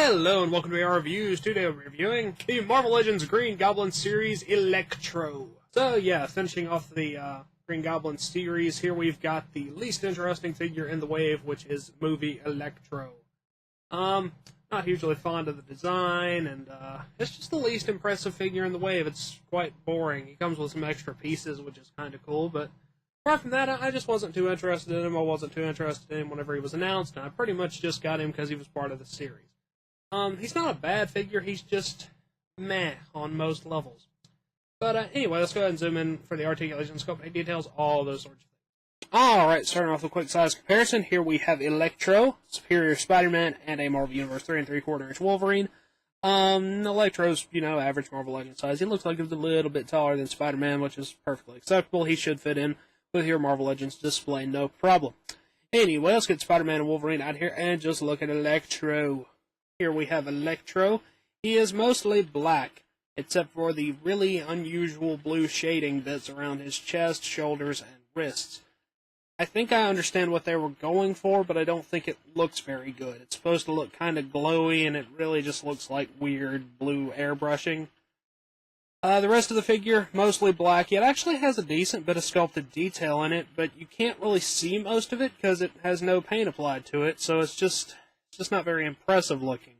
Hello and welcome to our reviews. Today we're reviewing the Marvel Legends Green Goblin series, Electro. So yeah, finishing off the Green Goblin series, here we've got the least interesting figure in the wave, which is movie Electro. Not hugely fond of the design, and it's just the least impressive figure in the wave. It's quite boring. He comes with some extra pieces, which is kind of cool, but apart from that, I just wasn't too interested in him. I wasn't too interested in him whenever he was announced, and I pretty much just got him because he was part of the series. He's not a bad figure, he's just meh on most levels. But anyway, let's go ahead and zoom in for the articulation, scope, and details, all those sorts of things. Alright, starting off with a quick size comparison, here we have Electro, Superior Spider-Man, and a Marvel Universe 3 3/4 inch Wolverine. Electro's, average Marvel Legends size. He looks like he's a little bit taller than Spider-Man, which is perfectly acceptable. He should fit in with your Marvel Legends display, no problem. Anyway, let's get Spider-Man and Wolverine out here and just look at Electro. Here we have Electro. He is mostly black, except for the really unusual blue shading that's around his chest, shoulders, and wrists. I think I understand what they were going for, but I don't think it looks very good. It's supposed to look kind of glowy, and it really just looks like weird blue airbrushing. The rest of the figure, mostly black. It actually has a decent bit of sculpted detail in it, but you can't really see most of it because it has no paint applied to it, so it's just not very impressive looking.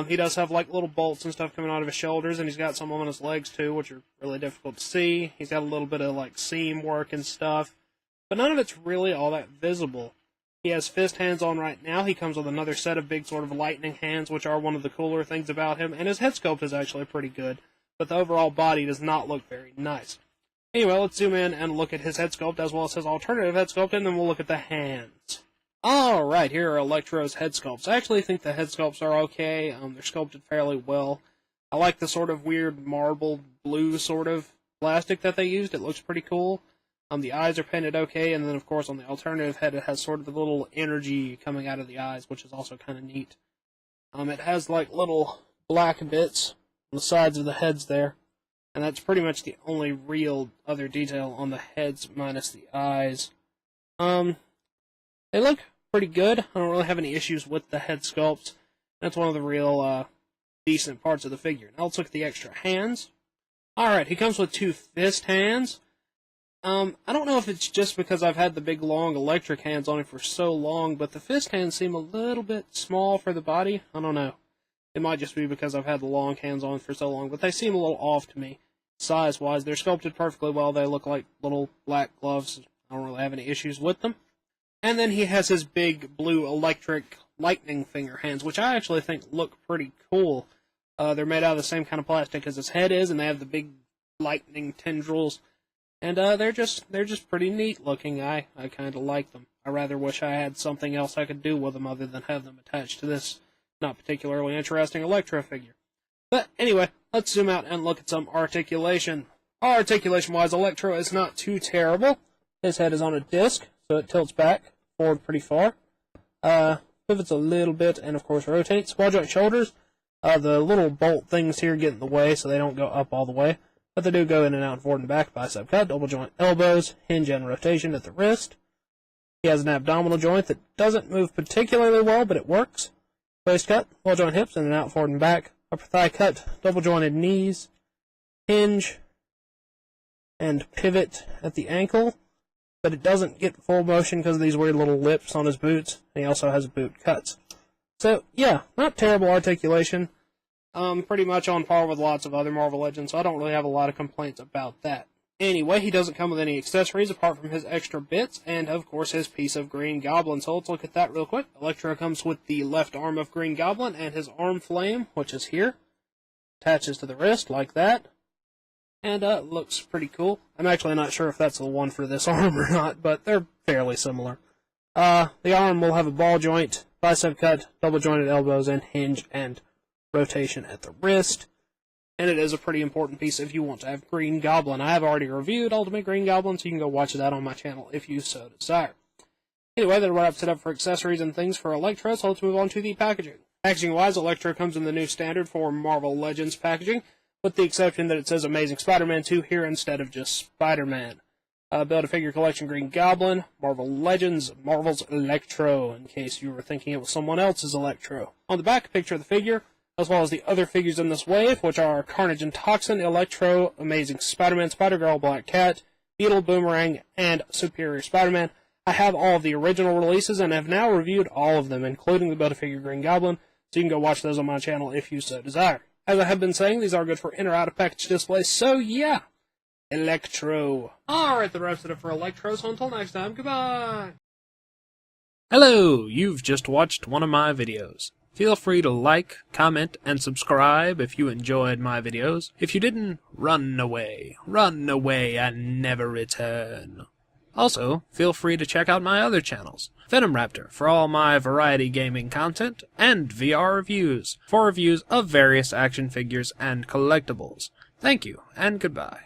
He does have like little bolts and stuff coming out of his shoulders, and he's got some on his legs too, which are really difficult to see. He's got a little bit of like seam work and stuff, but none of it's really all that visible. He has fist hands on right now. He comes with another set of big sort of lightning hands, which are one of the cooler things about him, and his head sculpt is actually pretty good, but the overall body does not look very nice. Anyway, let's zoom in and look at his head sculpt as well as his alternative head sculpt, and then we'll look at the hands. Alright, here are Electro's head sculpts. I actually think the head sculpts are okay. They're sculpted fairly well. I like the sort of weird marble blue sort of plastic that they used. It looks pretty cool. The eyes are painted okay, and then of course on the alternative head it has sort of a little energy coming out of the eyes, which is also kind of neat. It has like little black bits on the sides of the heads there, and that's pretty much the only real other detail on the heads minus the eyes. They look pretty good. I don't really have any issues with the head sculpt. That's one of the real decent parts of the figure. Now let's look at the extra hands. Alright, he comes with two fist hands. I don't know if it's just because I've had the big long electric hands on him for so long, but the fist hands seem a little bit small for the body. I don't know. It might just be because I've had the long hands on for so long, but they seem a little off to me, size-wise. They're sculpted perfectly well. They look like little black gloves. I don't really have any issues with them. And then he has his big blue electric lightning finger hands, which I actually think look pretty cool. They're made out of the same kind of plastic as his head is, and they have the big lightning tendrils. And they're just pretty neat looking. I kind of like them. I rather wish I had something else I could do with them other than have them attached to this not particularly interesting Electro figure. But anyway, let's zoom out and look at some articulation. Articulation-wise, Electro is not too terrible. His head is on a disc, so it tilts back forward pretty far. Pivots a little bit, and of course rotates. Square joint shoulders. The little bolt things here get in the way, so they don't go up all the way. But they do go in and out, forward and back, bicep cut, double joint elbows, hinge and rotation at the wrist. He has an abdominal joint that doesn't move particularly well, but it works. Waist cut, double joint hips, in and out, forward and back. Upper thigh cut, double jointed knees, hinge, and pivot at the ankle. But it doesn't get full motion because of these weird little lips on his boots, and he also has boot cuts. So, yeah, not terrible articulation. Pretty much on par with lots of other Marvel Legends, so I don't really have a lot of complaints about that. Anyway, he doesn't come with any accessories apart from his extra bits, and of course his piece of Green Goblin, so let's look at that real quick. Electro comes with the left arm of Green Goblin, and his arm flame, which is here, attaches to the wrist like that. And looks pretty cool. I'm actually not sure if that's the one for this arm or not, but they're fairly similar. The arm will have a ball joint, bicep cut, double jointed elbows, and hinge and rotation at the wrist. And it is a pretty important piece if you want to have Green Goblin. I have already reviewed Ultimate Green Goblin, so you can go watch that on my channel if you so desire. Anyway, that wraps it up for accessories and things for Electro, so let's move on to the packaging. Packaging-wise, Electro comes in the new standard for Marvel Legends packaging, with the exception that it says Amazing Spider-Man 2 here instead of just Spider-Man. Build-A-Figure Collection Green Goblin, Marvel Legends, Marvel's Electro, in case you were thinking it was someone else's Electro. On the back, picture of the figure, as well as the other figures in this wave, which are Carnage and Toxin, Electro, Amazing Spider-Man, Spider-Girl, Black Cat, Beetle, Boomerang, and Superior Spider-Man. I have all of the original releases and have now reviewed all of them, including the Build-A-Figure Green Goblin, so you can go watch those on my channel if you so desire. As I have been saying, these are good for in or out of package displays, so yeah! Electro. Alright, the rest of it for Electro, so until next time, goodbye! Hello, you've just watched one of my videos. Feel free to like, comment, and subscribe if you enjoyed my videos. If you didn't, run away and never return. Also, feel free to check out my other channels, Venom Raptor for all my variety gaming content, and VR Reviews for reviews of various action figures and collectibles. Thank you, and goodbye.